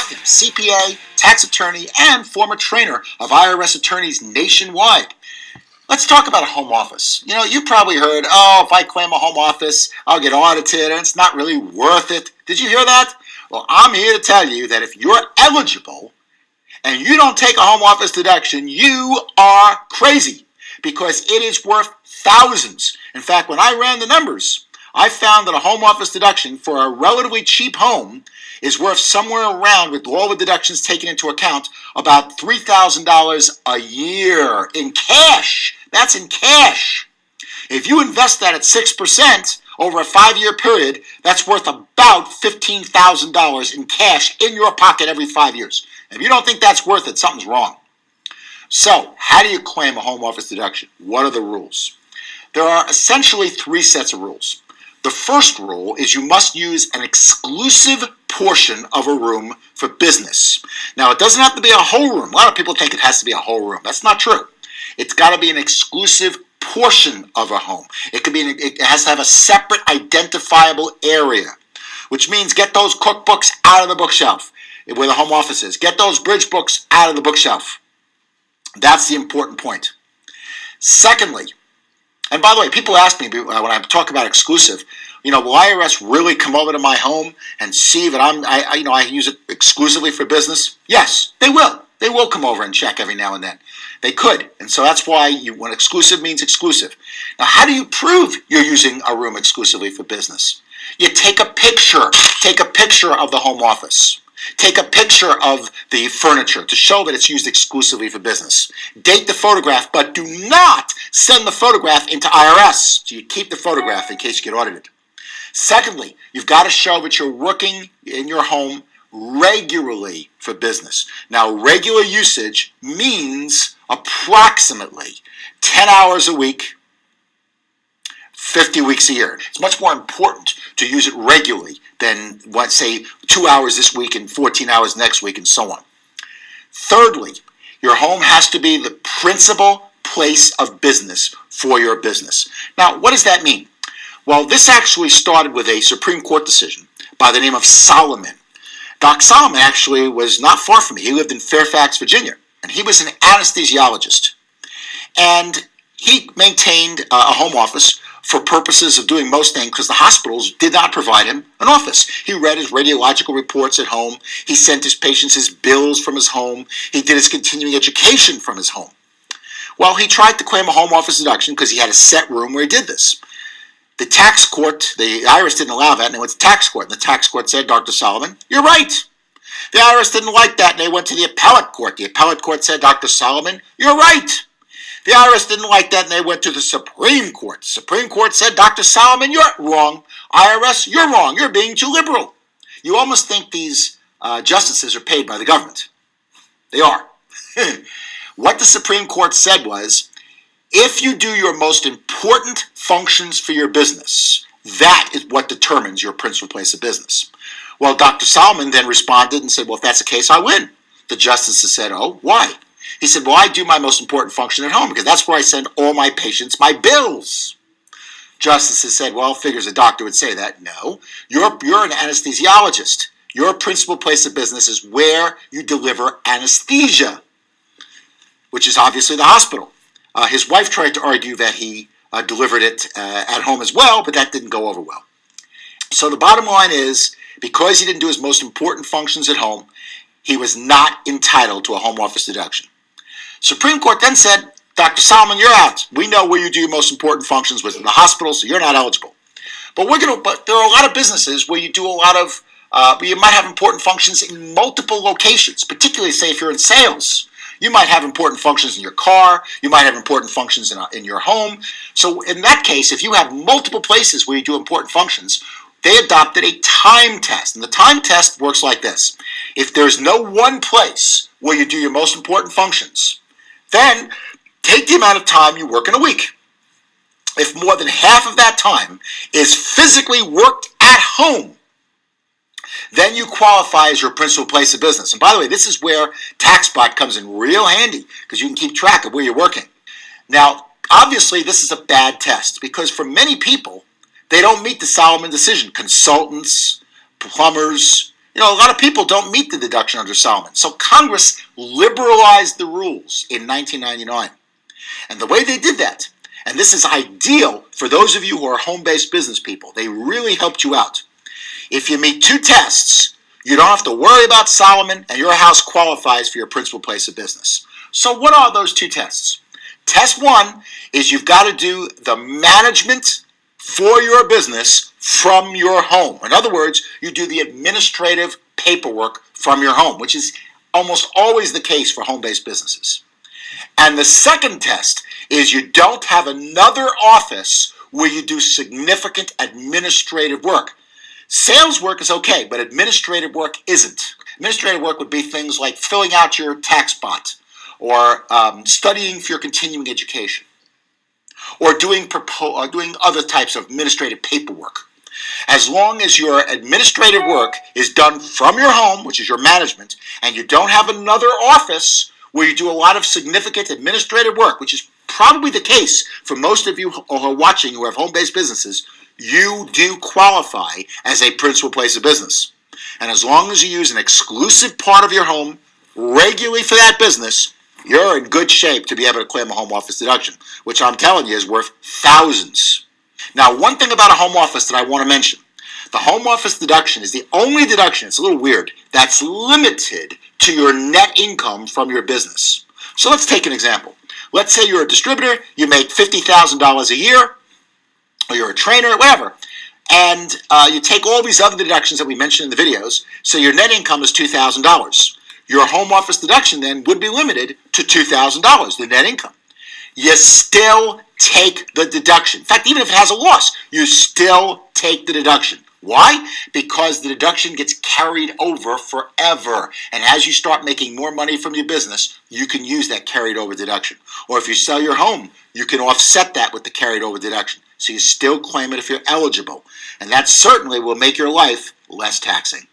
Stockton, CPA, tax attorney, and former trainer of IRS attorneys nationwide. Let's talk about a home office. You know, you probably heard, if I claim a home office, I'll get audited and it's not really worth it. Did you hear that? Well, I'm here to tell you that if you're eligible and you don't take a home office deduction, you are crazy because it is worth thousands. In fact, when I ran the numbers, I found that a home office deduction for a relatively cheap home is worth somewhere around, with all the deductions taken into account, about $3,000 a year in cash. That's in cash. If you invest that at 6% over a 5-year period, that's worth about $15,000 in cash in your pocket every 5 years. If you don't think that's worth it, something's wrong. So, how do you claim a home office deduction? What are the rules? There are essentially 3 sets of rules. The first rule is you must use an exclusive portion of a room for business. Now, it doesn't have to be a whole room. A lot of people think it has to be a whole room. That's not true. It's got to be an exclusive portion of a home. It has to have a separate identifiable area, which means get those cookbooks out of the bookshelf where the home office is. Get those bridge books out of the bookshelf. That's the important point. Secondly, and by the way, people ask me when I talk about exclusive, will IRS really come over to my home and see that I use it exclusively for business? Yes, they will. They will come over and check every now and then. They could, and so that's why when exclusive means exclusive. Now, how do you prove you're using a room exclusively for business? You take a picture. Take a picture of the home office. Take a picture of the furniture to show that it's used exclusively for business. Date the photograph, but do not send the photograph into IRS. So you keep the photograph in case you get audited. Secondly, you've got to show that you're working in your home regularly for business. Now, regular usage means approximately 10 hours a week, 50 weeks a year. It's much more important to use it regularly than, say, 2 hours this week and 14 hours next week and so on. Thirdly, your home has to be the principal place of business for your business. Now, what does that mean? Well, this actually started with a Supreme Court decision by the name of Solomon. Doc Solomon actually was not far from me. He lived in Fairfax, Virginia, and he was an anesthesiologist. And he maintained a home office for purposes of doing most things because the hospitals did not provide him an office. He read his radiological reports at home. He sent his patients his bills from his home. He did his continuing education from his home. Well, he tried to claim a home office deduction because he had a set room where he did this. The tax court, the IRS didn't allow that, and it went to tax court. And the tax court said, Dr. Solomon, you're right. The IRS didn't like that, and they went to the appellate court. The appellate court said, Dr. Solomon, you're right. The IRS didn't like that, and they went to the Supreme Court. The Supreme Court said, Dr. Solomon, you're wrong. IRS, you're wrong. You're being too liberal. You almost think these justices are paid by the government. They are. What the Supreme Court said was, if you do your most important functions for your business, that is what determines your principal place of business. Well, Dr. Solomon then responded and said, well, if that's the case, I win. The justices said, oh, why? He said, well, I do my most important function at home because that's where I send all my patients my bills. Justices said, well, figures a doctor would say that. No, you're an anesthesiologist. Your principal place of business is where you deliver anesthesia, which is obviously the hospital. His wife tried to argue that he delivered it at home as well, but that didn't go over well. So the bottom line is, because he didn't do his most important functions at home, he was not entitled to a home office deduction. Supreme Court then said, Dr. Solomon, you're out. We know where you do your most important functions within the hospital, so you're not eligible. But there are a lot of businesses where you do a lot of, where you might have important functions in multiple locations, particularly, say, if you're in sales. You might have important functions in your car. You might have important functions in your home. So in that case, if you have multiple places where you do important functions, they adopted a time test. And the time test works like this. If there's no one place where you do your most important functions, then take the amount of time you work in a week. If more than half of that time is physically worked at home, then you qualify as your principal place of business. And by the way, this is where TaxBot comes in real handy because you can keep track of where you're working. Now, obviously, this is a bad test because for many people, they don't meet the Solomon decision. Consultants, plumbers, A lot of people don't meet the deduction under Solomon. So Congress liberalized the rules in 1999. And the way they did that, and this is ideal for those of you who are home-based business people, they really helped you out. If you meet two tests, you don't have to worry about Solomon, and your house qualifies for your principal place of business. So what are those two tests? Test one is you've got to do the management for your business from your home. In other words, you do the administrative paperwork from your home, which is almost always the case for home-based businesses. And the second test is you don't have another office where you do significant administrative work. Sales work is okay, but administrative work isn't. Administrative work would be things like filling out your TaxBot, or studying for your continuing education, or doing other types of administrative paperwork. As long as your administrative work is done from your home, which is your management, and you don't have another office where you do a lot of significant administrative work, which is probably the case for most of you who are watching who have home-based businesses, you do qualify as a principal place of business. And as long as you use an exclusive part of your home regularly for that business, you're in good shape to be able to claim a home office deduction, which I'm telling you is worth thousands. Now, one thing about a home office that I want to mention, the home office deduction is the only deduction, it's a little weird, that's limited to your net income from your business. So let's take an example. Let's say you're a distributor, you make $50,000 a year, or you're a trainer, whatever, and you take all these other deductions that we mentioned in the videos, so your net income is $2,000. Your home office deduction then would be limited to $2,000, the net income. You still take the deduction. In fact, even if it has a loss, you still take the deduction. Why? Because the deduction gets carried over forever. And as you start making more money from your business, you can use that carried over deduction. Or if you sell your home, you can offset that with the carried over deduction. So you still claim it if you're eligible. And that certainly will make your life less taxing.